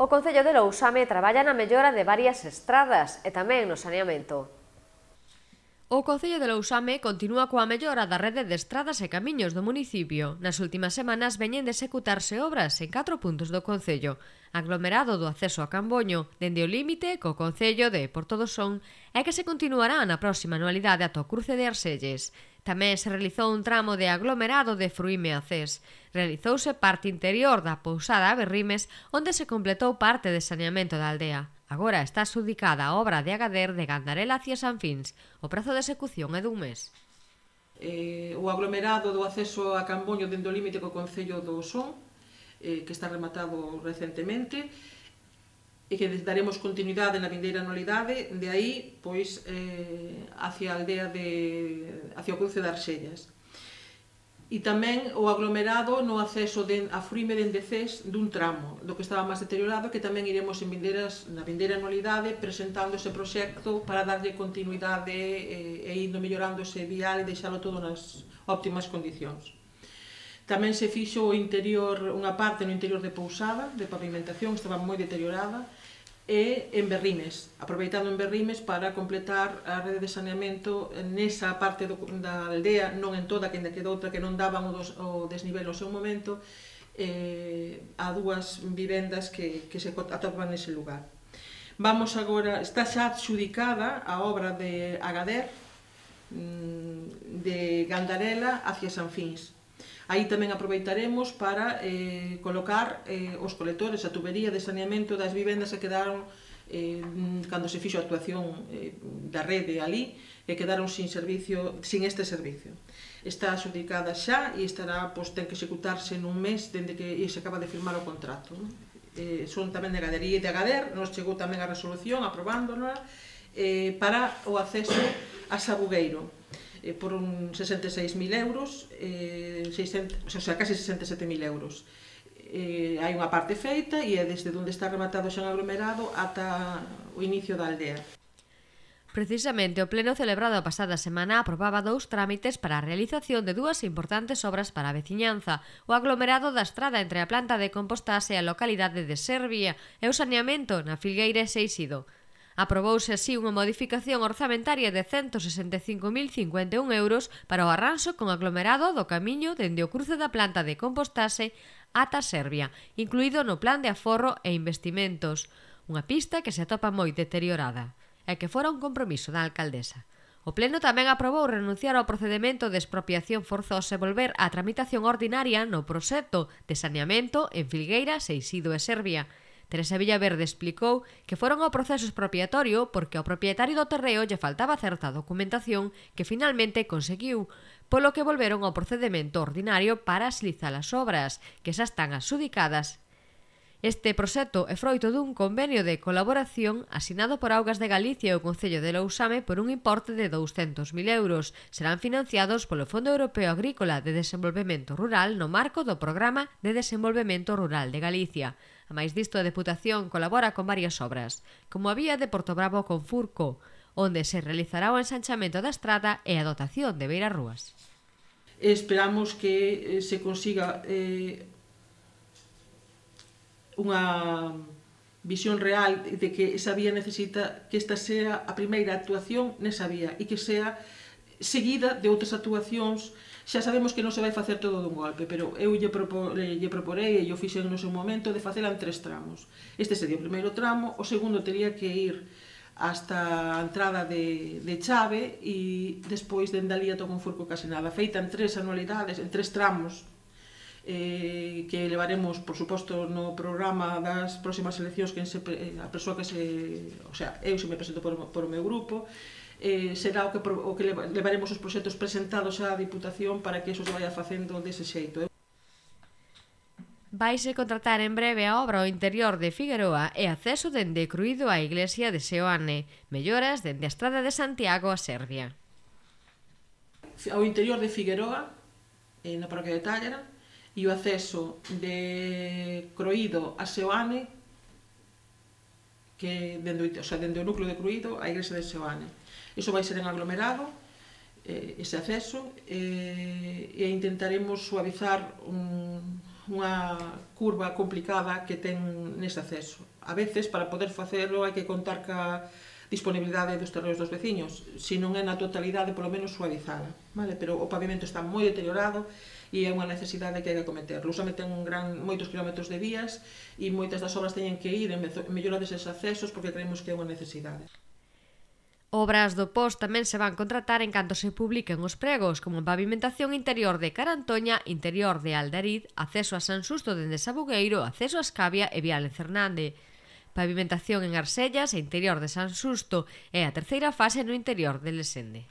O Concello de Lousame traballa na mellora de varias estradas e tamén no saneamento. O Concello de Lousame continúa coa mellora da rede de estradas e camiños do municipio. Nas últimas semanas veñen de executarse obras en 4 puntos do Concello: aglomerado do acceso a Camboño, dende o límite co Concello de Porto do Son, e que se continuará na próxima anualidade ata o cruce de Arselles. Tamén se realizou un tramo de aglomerado de Fruíme a Cés. Realizouse parte interior da pousada Berrimes, onde se completou parte de saneamento da aldea. Agora está adxudicada a obra de Agader de Gandarela hacia Sanfins. O prazo de execución é dun mes. O aglomerado do acceso a Camboño dende o límite co Concello do Son, que está rematado recentemente, e que daremos continuidade na vindeira anualidade, de aí, pois, hacia a aldea hacia o cruce de Arxellas. E tamén o aglomerado no acceso a Fruíme dende Cés dun tramo, do que estaba máis deteriorado, que tamén iremos na vindeira anualidade presentando ese proxecto para darlle continuidade e indo mellorando ese vial e deixalo todo nas óptimas condicións. Tamén se fixo o interior, unha parte no interior de Pousada, de pavimentación, estaba moi deteriorada, e en Berrimes, aproveitando en Berrimes para completar a rede de saneamento nesa parte da aldea, non en toda, que ainda quedou outra que non daban o desnivel no seu momento, a dúas vivendas que se atopan nese lugar. Vamos agora, está xa adxudicada a obra de Agader, de Gandarela hacia Sanfins. Aí tamén aproveitaremos para colocar os colectores, a tubería de saneamento das vivendas que quedaron cando se fixo a actuación da rede ali, que quedaron sin este servicio. Está adxudicada xa e ten que executarse nun mes dende que se acaba de firmar o contrato. Son tamén de Agadería e de Agader, nos chegou tamén a resolución aprobándola para o acceso a Sabugueiro, por uns 66.000 euros, casi 67.000 euros. Hai unha parte feita e é desde onde está rematado xa en aglomerado ata o inicio da aldea. Precisamente, o pleno celebrado a pasada semana aprobaba 2 trámites para a realización de 2 importantes obras para a veciñanza: o aglomerado da estrada entre a planta de compostaxe e a localidade de Servia e o saneamento na Filgueira e Seixido. Aprobouse así unha modificación orzamentaria de 165.051 euros para o arranxo con aglomerado do camiño dende o cruce da planta de compostaxe ata Servia, incluído no plan de aforro e investimentos, unha pista que se atopa moi deteriorada, e que fora un compromiso da alcaldesa. O pleno tamén aprobou renunciar ao procedemento de expropiación forzosa e volver á tramitación ordinaria no proxecto de saneamento en Filgueira, Seixido e Servia. Teresa Villaverde explicou que foron ao proceso expropiatorio porque ao propietario do terreo lle faltaba certa documentación que finalmente conseguiu, polo que volveron ao procedemento ordinario para axilizar as obras, que xa están adxudicadas. Este proxecto é froito dun convenio de colaboración asinado por Augas de Galicia e o Concello de Lousame por un importe de 200.000 euros. Serán financiados polo Fondo Europeo Agrícola de Desenvolvemento Rural no marco do Programa de Desenvolvemento Rural de Galicia. A máis disto, a Deputación colabora con varias obras, como a vía de Portobravo con Furco, onde se realizará o ensanchamento da estrada e a dotación de beirarrúas. Esperamos que se consiga unha visión real de que esa vía necesita que esta sea a primeira actuación nesa vía e que sea seguida de outras actuacións. Xa sabemos que non se vai facer todo dun golpe, pero eu lle proporei e eu fixen no seu momento de facela en 3 tramos. Este sería o primeiro tramo, o segundo teria que ir hasta a entrada de Chave e despois dende ali ata Confurco case nada. Feita en 3 anualidades, en 3 tramos, que levaremos, por suposto, no programa das próximas eleccións a persoa que eu se me presento por o meu grupo, será o que levaremos os proxectos presentados á Diputación para que eso se vaya facendo dese xeito. Vaise contratar en breve a obra ao interior de Figueroa e acceso dende Cruído á iglesia de Seoane, melloras dende a estrada de Santiago a Servia. Ao interior de Figueroa, na parroquia de Tállara, e o acceso de Cruído a Seoane, dende o núcleo de Cruído á iglesia de Seoane. Iso vai ser en aglomerado, ese acceso, e intentaremos suavizar un curva complicada que ten nese acceso. A veces, para poder facelo, hai que contar ca disponibilidade dos terreos dos veciños, se non é na totalidade, polo menos suavizada, vale? Pero o pavimento está moi deteriorado e é unha necesidade que hai que acometer. Lusame ten moitos kilómetros de vías e moitas das obras teñen que ir en mellora deses accesos porque creemos que é unha necesidade. Obras do POS tamén se van contratar en canto se publiquen os pregos, como pavimentación interior de Carantoña, interior de Aldariz, acceso a San Susto dende Sabugueiro, acceso a Escavia e Vial en Cernande. Pavimentación en Arsellas e interior de San Susto e a terceira fase no interior de Lesende.